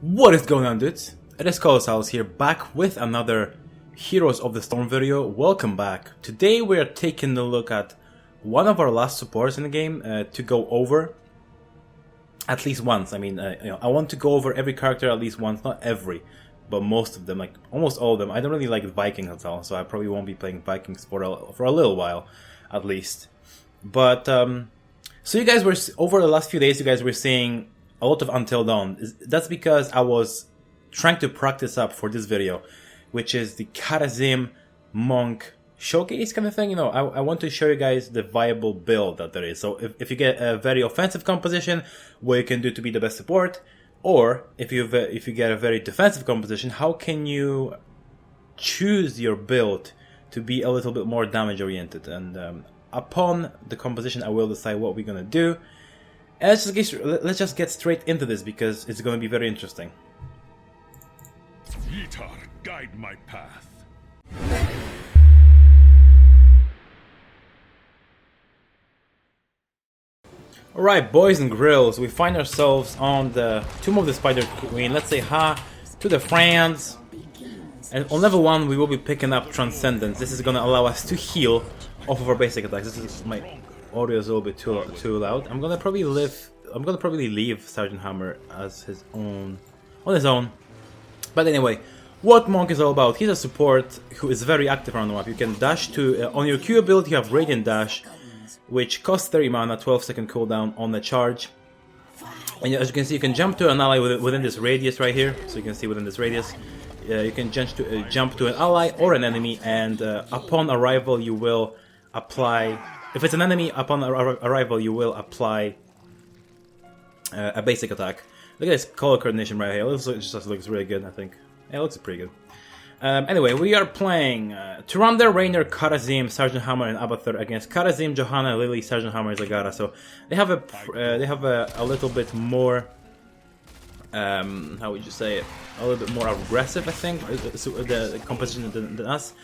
What is going on, dudes? It is Kolosalus here, back with another Heroes of the Storm video. Welcome back. Today we are taking a look at one of our last supports in the game to go over at least once. I mean, I want to go over every character at least once, not every, but most of them, like almost all of them. I don't really like Vikings at all, so I probably won't be playing Vikings for a little while, at least. But so you guys were over the last few days. You guys were seeing a lot of Until Dawn. That's because I was trying to practice up for this video, which is the Kharazim monk showcase kind of thing. You know, I want to show you guys the viable build that there is. So if you get a very offensive composition, what you can do to be the best support, or if you get a very defensive composition, how can you choose your build to be a little bit more damage oriented. And upon the composition, I will decide what we're gonna do. And let's just get straight into this because it's going to be very interesting. Yitar, guide my path. Alright, boys and grills, we find ourselves on the Tomb of the Spider Queen. Let's say ha to the friends. And on level 1 we will be picking up Transcendence. This is going to allow us to heal off of our basic attacks. This is my audio is a little bit too loud. I'm gonna probably leave Sergeant Hammer as his own on his own. But anyway, what Monk is all about? He's a support who is very active around the map. You can dash to on your Q ability. You have Radiant Dash, which costs 30 mana, 12-second cooldown on the charge. And as you can see, you can jump to an ally within this radius right here. So you can see within this radius, you can jump to an ally or an enemy, and upon arrival you will apply. If it's an enemy, upon arrival, you will apply a basic attack. Look at this color coordination right here. It just looks really good, I think. Yeah, it looks pretty good. Anyway, we are playing Tyrande, Rainer, Kharazim, Sergeant Hammer, and Abathur against Kharazim, Johanna, Lily, Sergeant Hammer, and Zagara. So they have a little bit more. How would you say it? A little bit more aggressive, I think, the composition than us.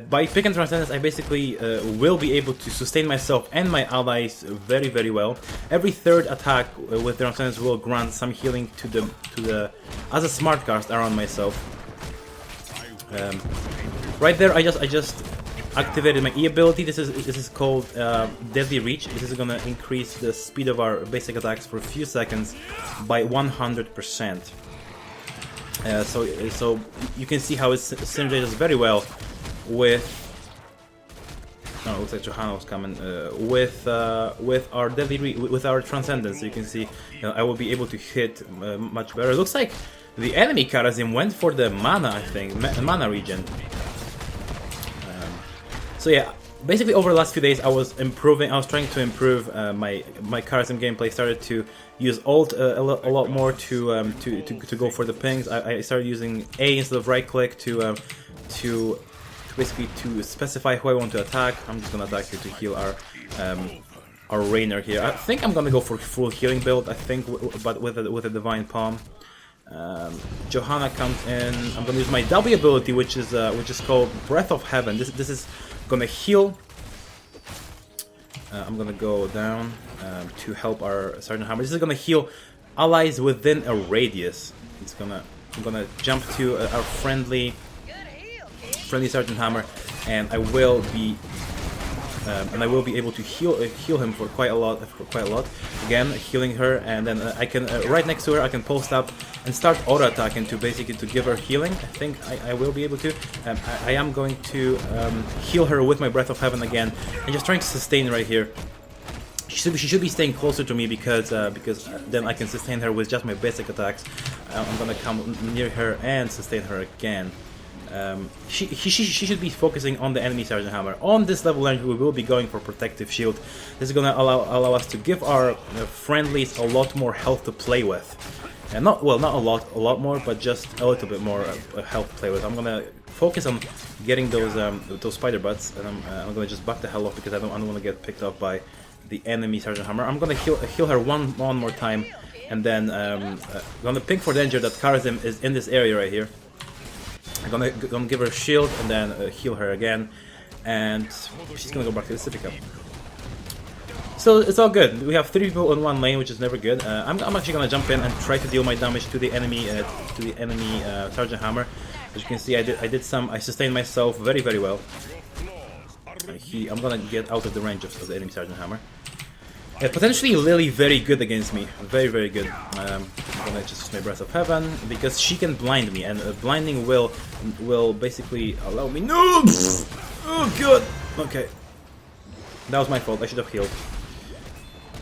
By picking Transcendence, I basically will be able to sustain myself and my allies very, very well. Every third attack with Transcendence will grant some healing to the as a smart cast around myself. Right there, I just activated my E ability. This is called Deadly Reach. This is gonna increase the speed of our basic attacks for a few seconds by 100%. So you can see how it synergizes very well with. No, it looks like Johanna was coming with our with our Transcendence. So you can see, I will be able to hit much better. It looks like the enemy Kharazim went for the mana, I think, mana regen. So yeah, basically over the last few days I was trying to improve my Kharazim gameplay. Started to use alt a lot more to go for the pings. I started using A instead of right click to basically to specify who I want to attack. I'm just gonna attack here to heal our Rainer here. I think I'm gonna go for full healing build. I think, but with a Divine Palm. Johanna comes in. I'm gonna use my W ability, which is called Breath of Heaven. This is gonna heal. I'm gonna go down to help our Sergeant Hammer. This is gonna heal allies within a radius. I'm gonna jump to our friendly Sergeant Hammer, and I will be able to heal him for quite a lot. Again, healing her, and then I can right next to her I can post up and start auto attacking to basically to give her healing. I think I will be able to. I am going to heal her with my Breath of Heaven again, and just trying to sustain right here. She should be staying closer to me because then I can sustain her with just my basic attacks. I'm gonna come near her and sustain her again. She should be focusing on the enemy Sergeant Hammer. On this level range, we will be going for Protective Shield. This is gonna allow us to give our friendlies a lot more health to play with, and not a lot more, but just a little bit more health to play with. I'm gonna focus on getting those spider butts, and I'm gonna just back the hell off because I don't want to get picked up by the enemy Sergeant Hammer. I'm gonna heal her one more time, and then I'm gonna ping for danger that Kharazim is in this area right here. I'm gonna give her a shield and then heal her again, and she's gonna go back to the Civic Cup. So it's all good. We have 3 people in one lane, which is never good. I'm actually gonna jump in and try to deal my damage to the enemy Sergeant Hammer. As you can see, I sustained myself very well. I'm gonna get out of the range of the enemy Sergeant Hammer. Potentially Lily very good against me, very good. I'm gonna just use my Breath of Heaven because she can blind me, and blinding will basically allow me. No! Oh god. Okay, that was my fault. I should have healed.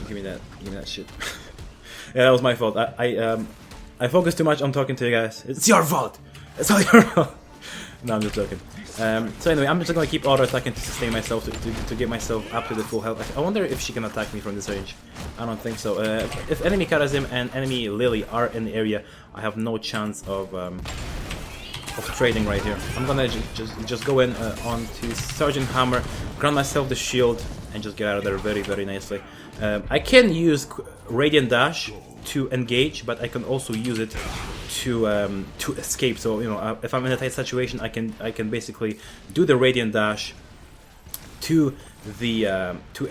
Give me that shit. Yeah, that was my fault. I focused too much on talking to you guys. It's your fault. It's all your fault. No, I'm just joking. So anyway, I'm just gonna keep auto-attacking to sustain myself, to get myself up to the full health. I wonder if she can attack me from this range. I don't think so. If enemy Kharazim and enemy Lily are in the area, I have no chance of trading right here. I'm gonna just go in onto Sergeant Hammer, grant myself the shield, and just get out of there very nicely. I can use Radiant Dash to engage, but I can also use it to escape. So you know, if I'm in a tight situation, I can basically do the Radiant Dash to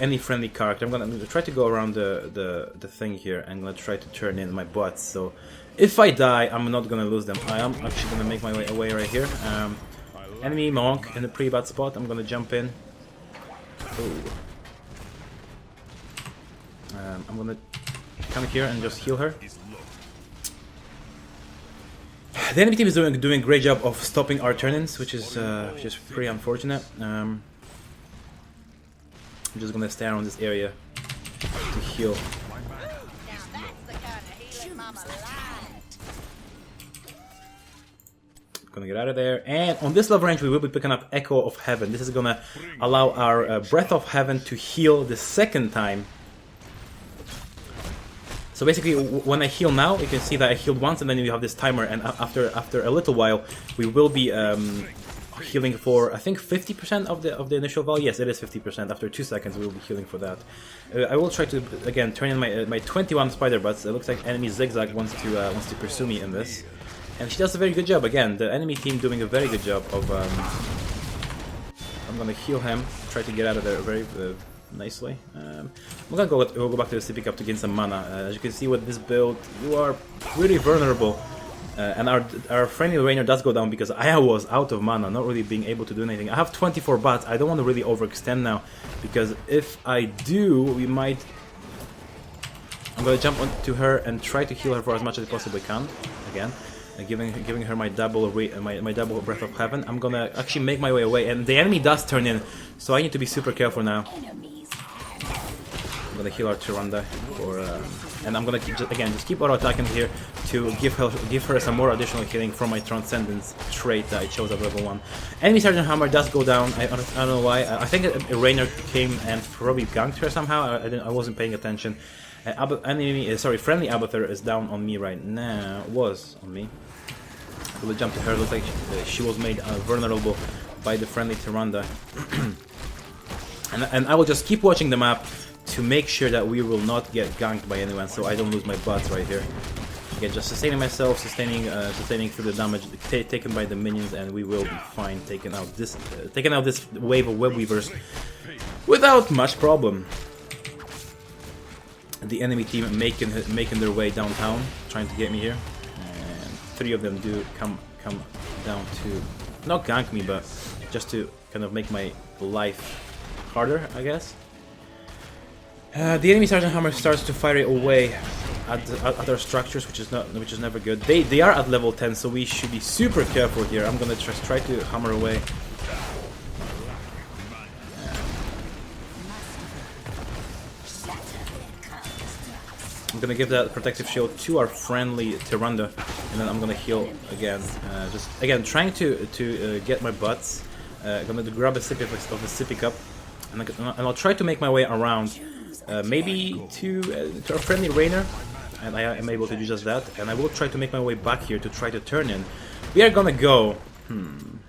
any friendly character. I'm gonna try to go around the thing here, and I'm gonna try to turn in my bots. So if I die, I'm not gonna lose them. I am actually gonna make my way away right here. Enemy Monk in a pretty bad spot. I'm gonna jump in. Ooh. I'm gonna come here and just heal her. The enemy team is doing a great job of stopping our turn-ins, which is pretty unfortunate. I'm just gonna stay around this area to heal. Gonna get out of there, and on this level range we will be picking up Echo of Heaven. This is gonna allow our Breath of Heaven to heal the second time. So basically, when I heal now, you can see that I healed once, and then you have this timer, and after a little while, we will be healing for, I think, 50% of the initial value. Yes, it is 50%. After 2 seconds, we will be healing for that. I will try to again turn in my 21 spider butts. It looks like enemy Zigzag wants to pursue me in this, and she does a very good job. Again, the enemy team doing a very good job of. I'm gonna heal him, try to get out of there very. Nicely. I'm gonna go back to the CP cup to gain some mana. As you can see with this build, you are pretty vulnerable, and our friendly Rainer does go down because I was out of mana, not really being able to do anything. I have 24 bots. I don't want to really overextend now, because if I do, we might. I'm gonna jump onto her and try to heal her for as much as I possibly can. Again, giving her my double Breath of Heaven. I'm gonna actually make my way away, and the enemy does turn in, so I need to be super careful now. I'm gonna heal our Tyrande and I'm gonna just keep auto attacking here to give her some more additional healing from my Transcendence trait that I chose at level 1. Enemy Sergeant Hammer does go down. I don't know why. I think a Rainer came and probably ganked her somehow. I wasn't paying attention. Friendly Abathur is down on me right now. Was on me. We'll jump to her. Looks like she was made vulnerable by the friendly Tyrande. and I will just keep watching the map to make sure that we will not get ganked by anyone, so I don't lose my bots right here. Again, just sustaining myself, sustaining through the damage taken by the minions, and we will be fine taking out this wave of web weavers without much problem. The enemy team making their way downtown, trying to get me here, and 3 of them do come down to not gank me, but just to kind of make my life harder, I guess. The enemy Sergeant Hammer starts to fire away at our structures, which is never good. They are at level 10, so we should be super careful here. I'm gonna just try to hammer away. I'm gonna give that protective shield to our friendly Tyrande, and then I'm gonna heal again. Just again trying to get my butts. Gonna grab a sip of the sippy cup, and I'll try to make my way around. Maybe to our friendly Rainer, and I am able to do just that, and I will try to make my way back here to try to turn in. We are gonna go, I'm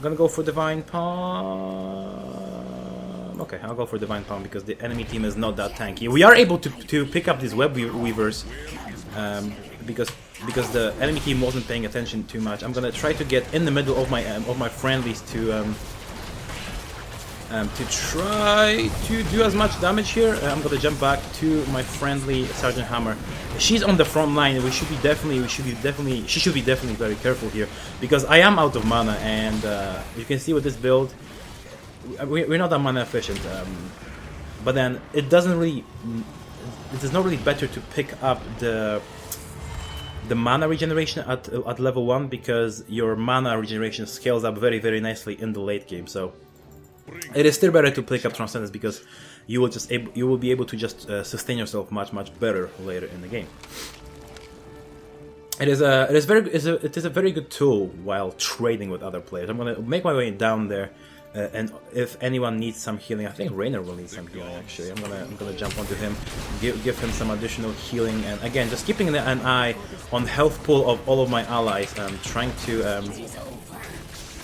gonna go for Divine Palm. Okay, I'll go for Divine Palm because the enemy team is not that tanky. We are able to pick up these web weavers because the enemy team wasn't paying attention too much. I'm gonna try to get in the middle of my friendlies to to try to do as much damage here. I'm gonna jump back to my friendly Sergeant Hammer. She's on the front line. She should be definitely very careful here because I am out of mana, and you can see with this build, we're not that mana efficient. But then it doesn't really, it is not really better to pick up the mana regeneration at level 1 because your mana regeneration scales up very nicely in the late game. So it is still better to pick up Transcendence because you will be able to just sustain yourself much better later in the game. It is a very good tool while trading with other players. I'm gonna make my way down there, and if anyone needs some healing, I think Rainer will need some healing actually. I'm gonna jump onto him, give him some additional healing, and again just keeping an eye on the health pool of all of my allies. Trying to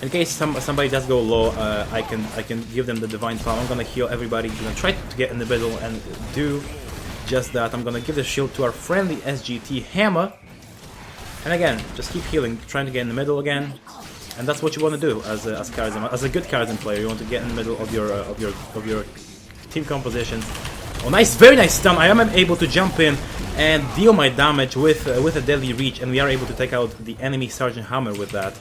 in case somebody does go low, I can give them the Divine Palm. I'm gonna heal everybody. I'm gonna try to get in the middle and do just that. I'm gonna give the shield to our friendly SGT Hammer, and again just keep healing, trying to get in the middle again. And that's what you want to do as Kharazim, as a good Kharazim player. You want to get in the middle of your team composition. Oh, nice, very nice stun. I am able to jump in and deal my damage with a deadly reach, and we are able to take out the enemy Sergeant Hammer with that.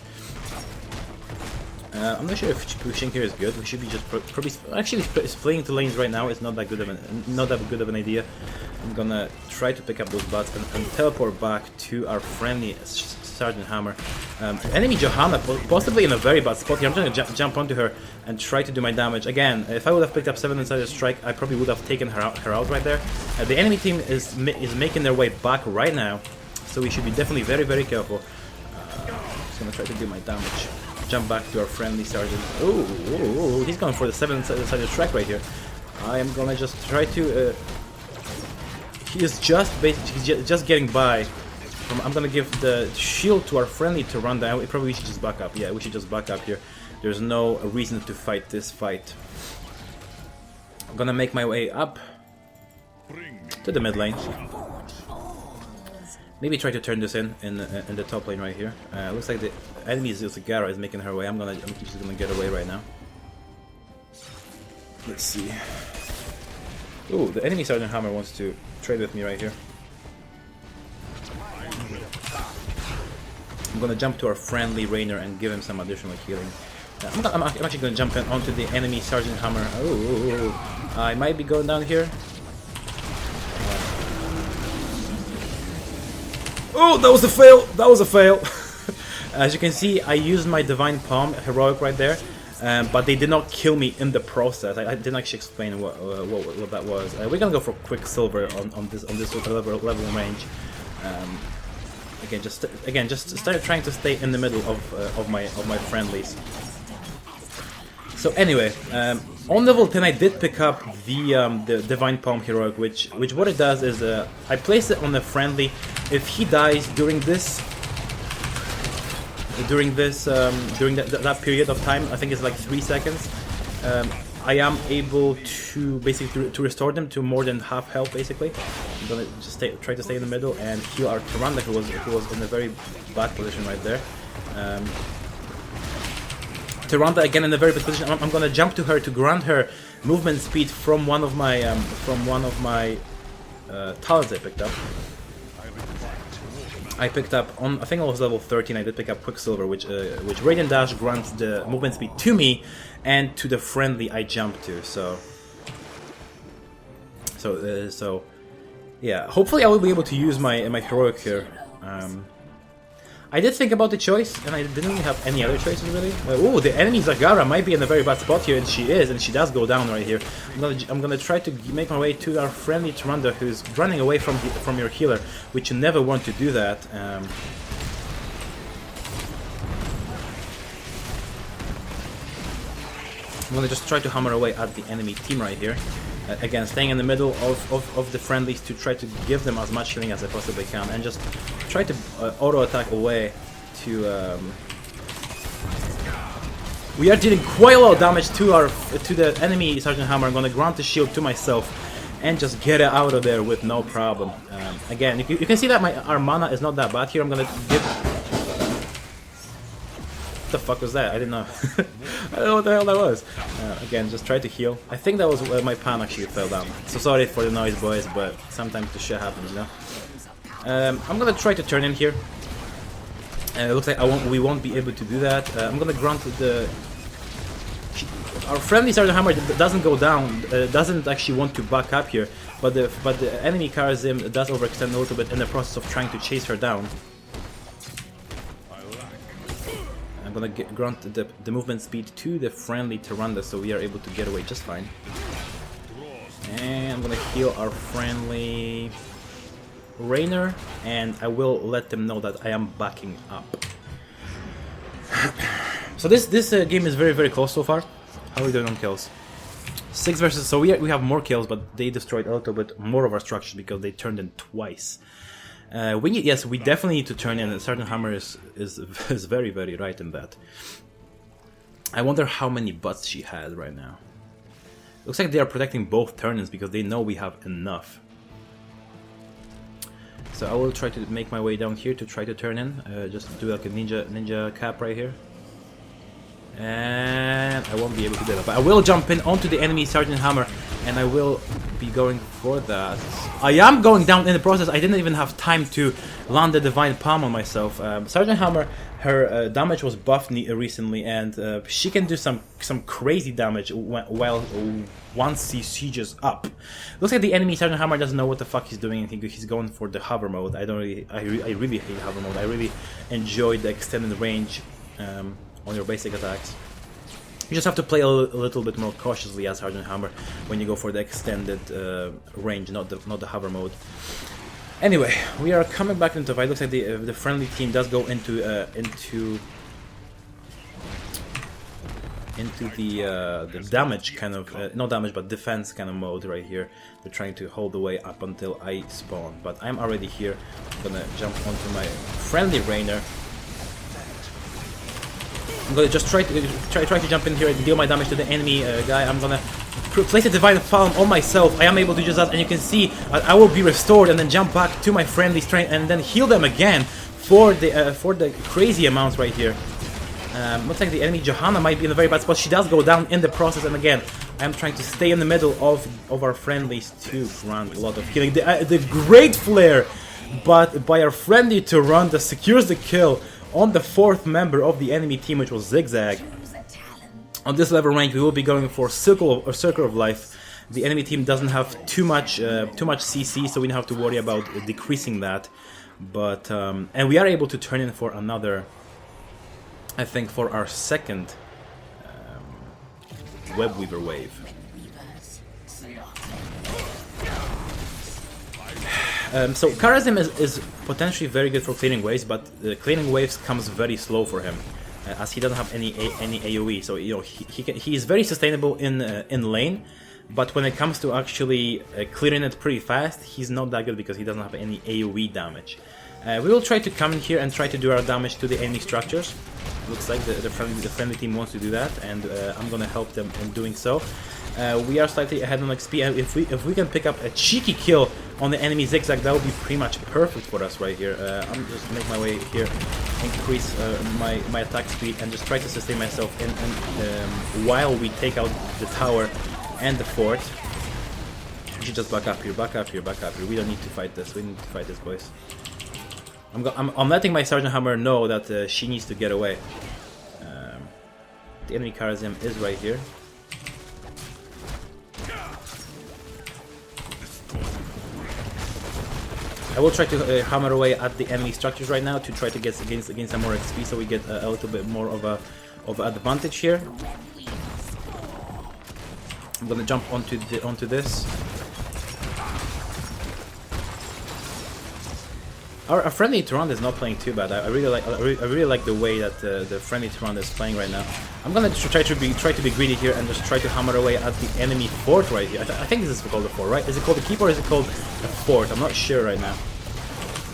I'm not sure if pushing here is good. We should be just probably actually splitting the lanes right now. It's not that good of an idea. I'm gonna try to pick up those bots and teleport back to our friendly Sergeant Hammer. Enemy Johanna possibly in a very bad spot here. I'm trying to jump onto her and try to do my damage. Again, if I would have picked up 7 Insider Strike, I probably would have taken her out right there. The enemy team is making their way back right now, so we should be definitely very careful. Just gonna try to do my damage. Jump back to our friendly Sergeant. Oh, he's going for the 7 Insider Strike right here. I am gonna just try to. He is just getting by. I'm gonna give the shield to our friendly to run down. We probably should just back up. Yeah, we should just back up here. There's no reason to fight this fight. I'm gonna make my way up to the mid lane. Maybe try to turn this in the top lane right here. Looks like the enemy Zilzagara is making her way. I'm just gonna get away right now. Let's see. Ooh, the enemy Sergeant Hammer wants to trade with me right here. I'm gonna jump to our friendly Rainer and give him some additional healing. I'm actually gonna jump in onto the enemy Sergeant Hammer. Oh, I might be going down here. Oh, that was a fail! That was a fail! As you can see, I used my Divine Palm heroic right there, but they did not kill me in the process. I didn't actually explain what that was. We're gonna go for Quicksilver on this level range. Again, just start trying to stay in the middle of my friendlies. So anyway, on level 10 I did pick up the Divine Palm heroic, which what it does is I place it on the friendly. If he dies during that period of time, I think it's like 3 seconds. I am able to basically to restore them to more than half health. Basically, I'm gonna just try to stay in the middle and heal our Tyrande, who was in a very bad position right there. Tyrande again in a very bad position. I'm gonna jump to her to grant her movement speed from one of my talents I picked up. I picked up on, I think I was level 13. I did pick up Quicksilver, which Radiant Dash grants the movement speed to me and to the friendly I jump to. So yeah. Hopefully I will be able to use my heroic here. I did think about the choice, and I didn't really have any other choices really. Oh, the enemy Zagara might be in a very bad spot here, and she does go down right here. I'm gonna try to make my way to our friendly Tyrande, who's running away from your healer, which you never want to do that. I'm gonna just try to hammer away at the enemy team right here. Again, staying in the middle of the friendlies to try to give them as much healing as I possibly can, and just try to auto-attack away to... We are dealing quite a lot of damage to the enemy Sergeant Hammer. I'm gonna grant the shield to myself and just get it out of there with no problem. Again, you can see that our mana is not that bad here. I'm gonna give... the fuck was that? I didn't know. I don't know what the hell that was. Again, just try to heal. I think that was my pan actually fell down. So sorry for the noise, boys, but sometimes the shit happens, you know? I'm gonna try to turn in here. It looks like we won't be able to do that. I'm gonna grunt the... Our friendly Sergeant Hammer doesn't go down, doesn't actually want to back up here, but the enemy Kharazim does overextend a little bit in the process of trying to chase her down. I'm gonna grunt the movement speed to the friendly Tyrande so we are able to get away just fine. And I'm gonna heal our friendly Rainer, and I will let them know that I am backing up. So this game is very close so far. How are we doing on kills? 6 versus... So we have more kills, but they destroyed a little bit more of our structures because they turned in twice. Yes, we definitely need to turn in. Sergeant Hammer is very right in that. I wonder how many butts she has right now. Looks like they are protecting both turn-ins because they know we have enough. So I will try to make my way down here to try to turn in. Just do like a ninja cap right here. And I won't be able to do that, but I will jump in onto the enemy Sergeant Hammer, and I will be going for that. I am going down in the process. I didn't even have time to land the Divine Palm on myself. Sergeant Hammer, her damage was buffed recently, and she can do some crazy damage while once he sieges up. Looks like the enemy Sergeant Hammer doesn't know what the fuck he's doing. I think he's going for the hover mode. I really hate hover mode. I really enjoy the extended range. On your basic attacks. You just have to play a little bit more cautiously as Sergeant Hammer when you go for the extended range, not the hover mode. Anyway, we are coming back into the fight. Looks like the friendly team does go into the damage kind of not damage but defense kind of mode right here. They're trying to hold the way up until I spawn, but I'm already here. I'm gonna jump onto my friendly Rainer. I'm gonna just try to jump in here and deal my damage to the enemy guy. I'm gonna place a Divine Palm on myself. I am able to just that, and you can see I will be restored and then jump back to my friendly strength and then heal them again for the crazy amounts right here. Looks like the enemy Johanna might be in a very bad spot. She does go down in the process, and again, I'm trying to stay in the middle of our friendlies to grant a lot of healing. The great flare, but by our friendly Tyrande secures the kill on the 4th member of the enemy team, which was Zigzag. On this level rank, we will be going for Circle of Life. The enemy team doesn't have too much CC, so we don't have to worry about decreasing that. But and we are able to turn in for another. I think for our second Webweaver wave. So Kharazim is potentially very good for clearing waves, but clearing waves comes very slow for him, as he doesn't have any AOE. So you know he is very sustainable in lane, but when it comes to actually clearing it pretty fast, he's not that good because he doesn't have any AOE damage. We will try to come in here and try to do our damage to the enemy structures. Looks like the friendly team wants to do that, and I'm gonna help them in doing so. We are slightly ahead on XP, and if we can pick up a cheeky kill on the enemy Zigzag, that would be pretty much perfect for us right here. I'm just make my way here, increase my attack speed, and just try to sustain myself in while we take out the tower and the fort. We should just back up here. We don't need to fight this. We need to fight this, boys. I'm letting my Sergeant Hammer know that she needs to get away. The enemy Kharazim is right here. I will try to hammer away at the enemy structures right now to try to get against some more XP, so we get a little bit more of advantage here. I'm gonna jump onto this. Our friendly Tyrande is not playing too bad. I really like the way that the friendly Tyrande is playing right now. I'm gonna try to be greedy here and just try to hammer away at the enemy fort right here. I think this is called the fort, right? Is it called the keep or is it called a fort? I'm not sure right now.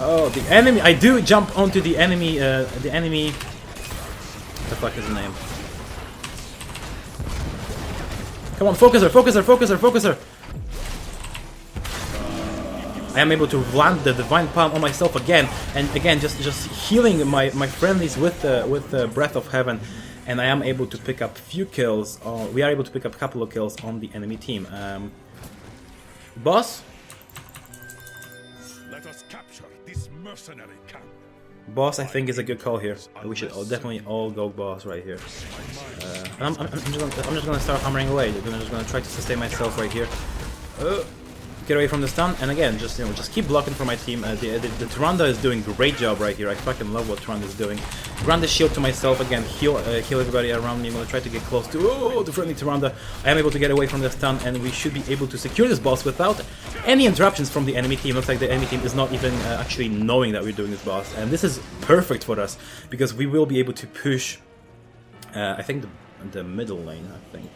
Oh, the enemy! I do jump onto the enemy. What the fuck is his name? Come on, focus her! I am able to land the Divine Palm on myself again, and again just healing my friendlies with the Breath of Heaven, and I am able to pick up few kills. We are able to pick up a couple of kills on the enemy team. Boss? Let us capture this mercenary camp. Boss, I think, is a good call here. We should definitely all go boss right here. I'm just gonna start hammering away. I'm just gonna try to sustain myself right here. Get away from the stun, and again, just keep blocking for my team. The Tyrande is doing a great job right here. I fucking love what Tyrande is doing. Grant the shield to myself again. Heal everybody around me. I'm gonna try to get close to the friendly Tyrande. I am able to get away from the stun, and we should be able to secure this boss without any interruptions from the enemy team. Looks like the enemy team is not even actually knowing that we're doing this boss, and this is perfect for us because we will be able to push. I think the middle lane. I think.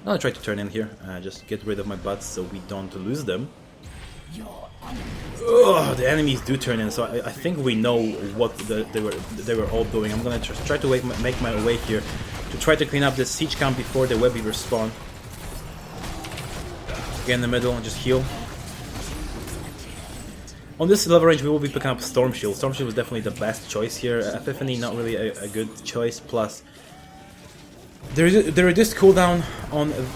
I'm gonna try to turn in here, just get rid of my butts so we don't lose them. Oh, the enemies do turn in, so I think we know what they were all doing. I'm gonna try to make my way here to try to clean up this siege camp before the web weavers spawn. Get in the middle and just heal. On this level range, we will be picking up Storm Shield. Storm Shield was definitely the best choice here. Epiphany, not really a good choice. Plus, the reduced cooldown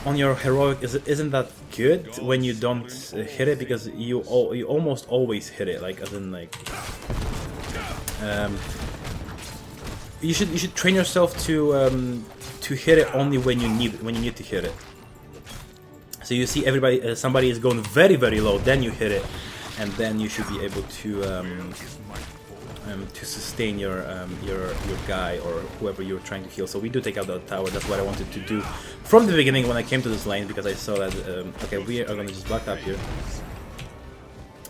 on your heroic isn't that good when you don't hit it, because you almost always hit it. Like, as in, like, you should train yourself to hit it only when you need to hit it. So you see somebody is going very, very low, then you hit it, and then you should be able to sustain your guy or whoever you're trying to heal. So we do take out the tower. That's what I wanted to do from the beginning when I came to this lane, because I saw that okay, we are gonna just back up here.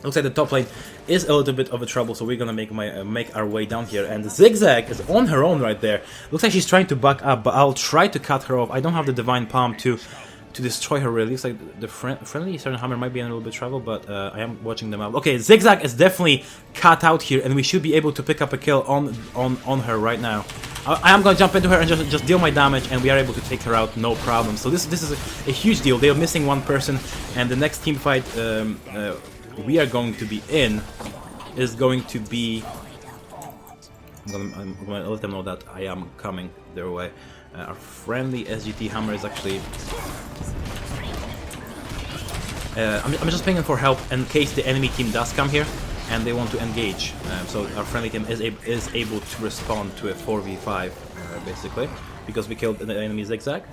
Looks like the top lane is a little bit of a trouble, so we're gonna make our way down here. And Zigzag is on her own right there. Looks like she's trying to back up, but I'll try to cut her off. I don't have the Divine Palm to destroy her really. Looks like the friendly Southern Hammer might be in a little bit trouble, but I am watching them out. Okay, Zigzag is definitely cut out here, and we should be able to pick up a kill on her right now. I am going to jump into her and just deal my damage, and we are able to take her out, no problem. So this is a huge deal. They are missing one person, and the next team fight we are going to be in is going to be... I'm going to let them know that I am coming their way. Our friendly SGT Hammer is actually... I'm just pinging for help in case the enemy team does come here and they want to engage. So our friendly team is able to respond to a 4v5, basically, because we killed the enemy Zigzag.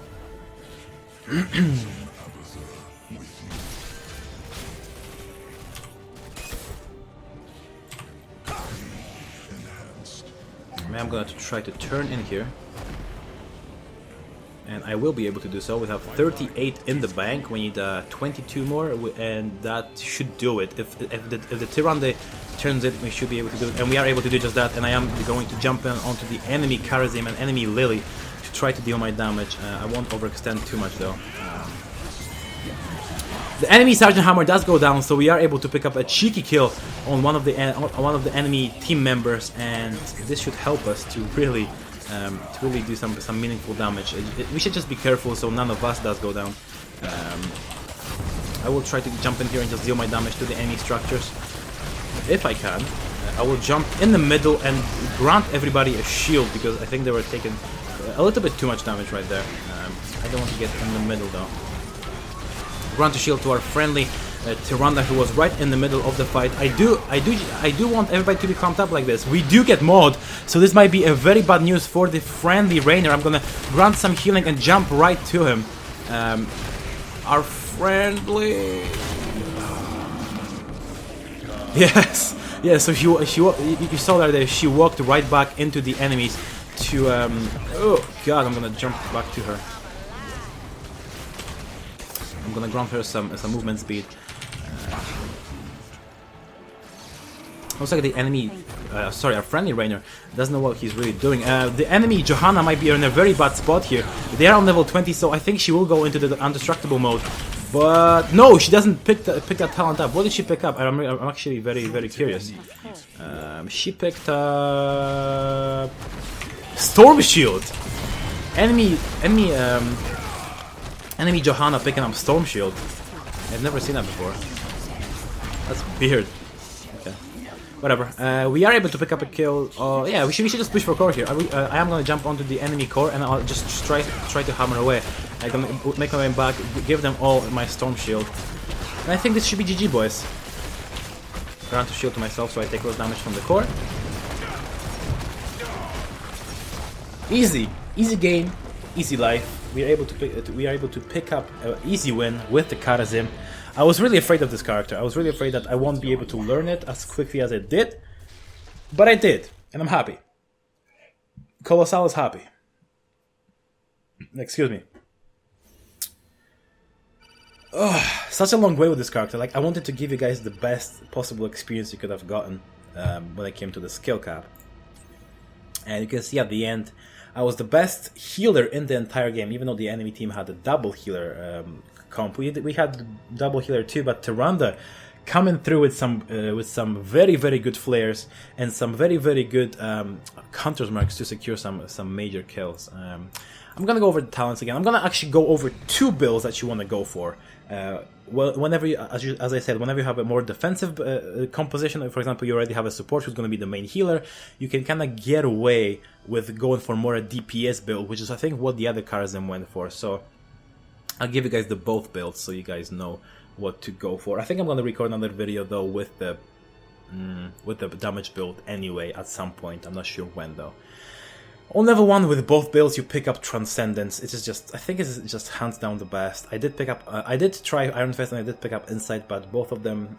I'm gonna try to turn in here, and I will be able to do so. We have 38 in the bank. We need 22 more, and that should do it. If the Tyrande turns it, we should be able to do it, and we are able to do just that. And I am going to jump in onto the enemy Kharazim and enemy Lily to try to deal my damage. I won't overextend too much though. The enemy Sergeant Hammer does go down, so we are able to pick up a cheeky kill on one of the enemy team members, and this should help us to really do some meaningful damage. We should just be careful so none of us does go down. I will try to jump in here and just deal my damage to the enemy structures if I can. I will jump in the middle and grant everybody a shield, because I think they were taking a little bit too much damage right there. I don't want to get in the middle though. Grant a shield to our friendly Tyrande, who was right in the middle of the fight. I do want everybody to be clumped up like this. We do get mod, so this might be a very bad news for the friendly Rainer. I'm gonna grant some healing and jump right to him. Our friendly... Yes, yeah. So you saw that there. She walked right back into the enemies to. Oh God! I'm gonna jump back to her. I'm gonna grant her some movement speed. Looks like the enemy, sorry, our friendly Rainer doesn't know what he's really doing. The enemy Johanna might be in a very bad spot here. They are on level 20, so I think she will go into the indestructible mode. But no, she doesn't pick that talent up. What did she pick up? I'm actually very curious. She picked up Storm Shield. Enemy Johanna picking up Storm Shield. I've never seen that before. That's weird. Okay. Whatever. We are able to pick up a kill. Yeah, we should just push for core here. I am gonna jump onto the enemy core and I'll just try to hammer away. I'm gonna make my way back, give them all my storm shield, and I think this should be GG, boys. Grant to shield to myself, so I take less damage from the core. Easy game, easy life. We are able to pick up an easy win with the Kharazim. I was really afraid of this character. I was really afraid that I won't be able to learn it as quickly as I did. But I did, and I'm happy. Kolosalus happy. Excuse me. Oh, such a long way with this character. Like, I wanted to give you guys the best possible experience you could have gotten when it came to the skill cap. And you can see at the end, I was the best healer in the entire game, even though the enemy team had a double healer comp. We had double healer too, but Tyrande coming through with some very good flares and some very good counter marks to secure some major kills. I'm gonna go over the talents again. I'm gonna actually go over two builds that you want to go for. Well, whenever as I said, whenever you have a more defensive composition, for example, you already have a support who's going to be the main healer, you can kind of get away with going for more a DPS build, which is I think what the other Kharazim went for. So I'll give you guys the both builds so you guys know what to go for. I think I'm going to record another video though with the damage build anyway at some point. I'm not sure when though. On level 1 with both builds you pick up Transcendence. It is just, I think it's just hands down the best. I did pick up, I did try Iron Fist and I did pick up Insight, but both of them,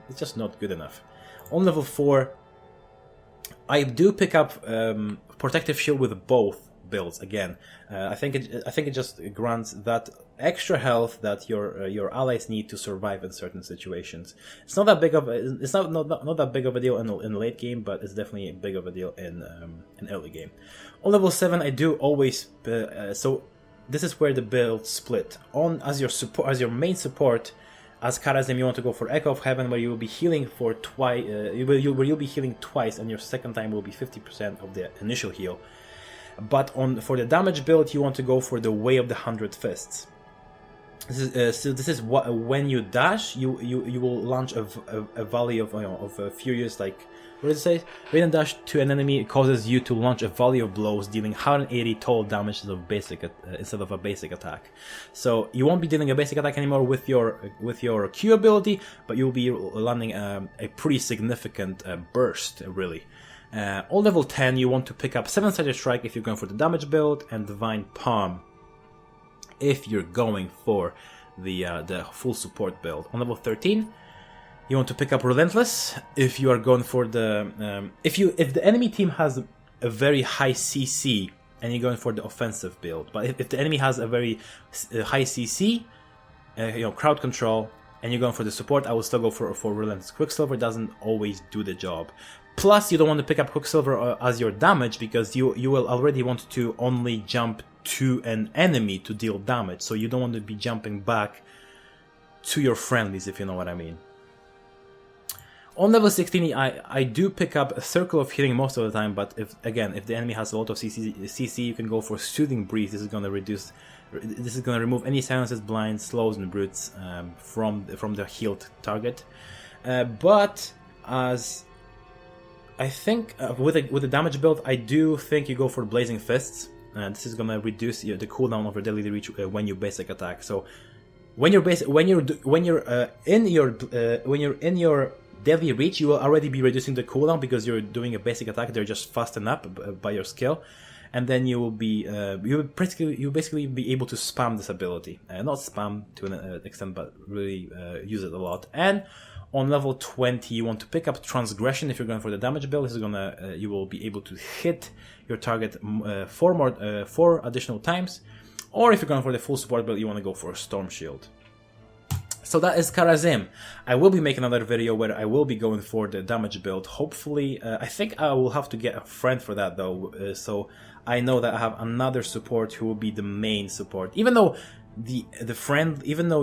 it's just not good enough. On level 4, I do pick up Protective Shield with both builds again. I think it just grants that extra health that your allies need to survive in certain situations. It's not that big of not that big of a deal in late game, but it's definitely big of a deal in early game. On level 7, I do always so this is where the build split on as your main support. As Kharazim, you want to go for Echo of Heaven, where you will be healing for twice. You'll be healing twice, and your second time will be 50% of the initial heal. But for the damage build, you want to go for the Way of the 100 Fists. This is what when you dash, you will launch a volley of furious, like, what does it say? When you dash to an enemy, it causes you to launch a volley of blows, dealing 180 total damage instead of a basic attack. So you won't be dealing a basic attack anymore with your Q ability, but you'll be landing a pretty significant burst, really. On level 10, you want to pick up 7-sided Strike if you're going for the damage build, and Divine Palm if you're going for the full support build. On level 13, you want to pick up Relentless if you are going for the if the enemy team has a very high CC and you're going for the offensive build. But if the enemy has a very high CC, crowd control, and you're going for the support, I will still go for Relentless. Quicksilver doesn't always do the job. Plus, you don't want to pick up Quicksilver as your damage, because you will already want to only jump to an enemy to deal damage, so you don't want to be jumping back to your friendlies, if you know what I mean. On level 16, I do pick up a Circle of Healing most of the time, but if the enemy has a lot of CC, you can go for Soothing Breeze. This is going to remove any silences, blinds, slows, and brutes from the healed target. But as I think with the damage build, I do think you go for Blazing Fists. This is gonna reduce the cooldown of your daily reach when you basic attack. So when you're in your daily reach, you will already be reducing the cooldown because you're doing a basic attack. They're just fastened up by your skill, and then you will be you basically be able to spam this ability. Not spam to an extent, but really use it a lot. And on level 20, you want to pick up Transgression if you're going for the damage build. This is gonna you will be able to hit your target 4 additional times. Or if you're going for the full support build, you want to go for a Storm Shield. So that is Kharazim. I will be making another video where I will be going for the damage build. Hopefully, I think I will have to get a friend for that though, so I know that I have another support who will be the main support. Even though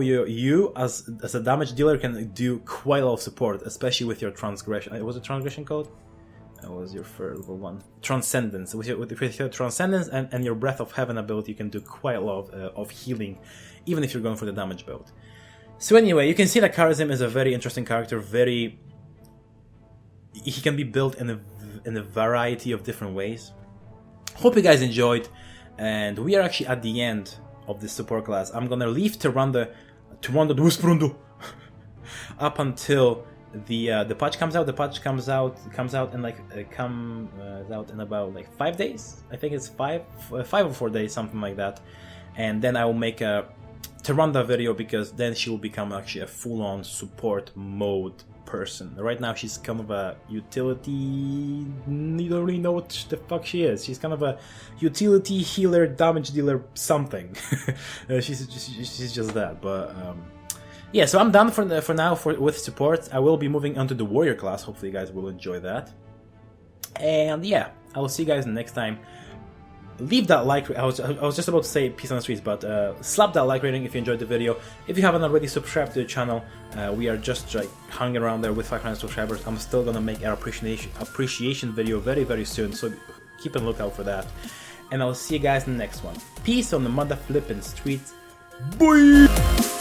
you as a damage dealer can do quite a lot of support, especially with your Transgression. Was it Transgression code? That was your first level 1. Transcendence. With your Transcendence and your Breath of Heaven ability, you can do quite a lot of healing, even if you're going for the damage build. So anyway, you can see that Kharazim is a very interesting character. He can be built in a variety of different ways. Hope you guys enjoyed, and we are actually at the end of this support class. I'm gonna leave Tyrande up until the patch comes out. The patch comes out in out in about like 5 days. I think it's 5 or 4 days, something like that. And then I will make a Tyrande video, because then she will become actually a full-on support mode person. Right now she's kind of a utility. You don't really know what the fuck she is. She's kind of a utility healer, damage dealer, something. she's just that. But yeah, so I'm done for now with support. I will be moving on to the warrior class. Hopefully you guys will enjoy that. And yeah, I will see you guys next time. Leave that like. I was just about to say peace on the streets, but slap that like rating if you enjoyed the video. If you haven't already, subscribe to the channel. We are just like hanging around there with 500 subscribers. I'm still gonna make our appreciation video very soon, so keep a lookout for that. And I'll see you guys in the next one. Peace on the mother flippin' streets. Bye.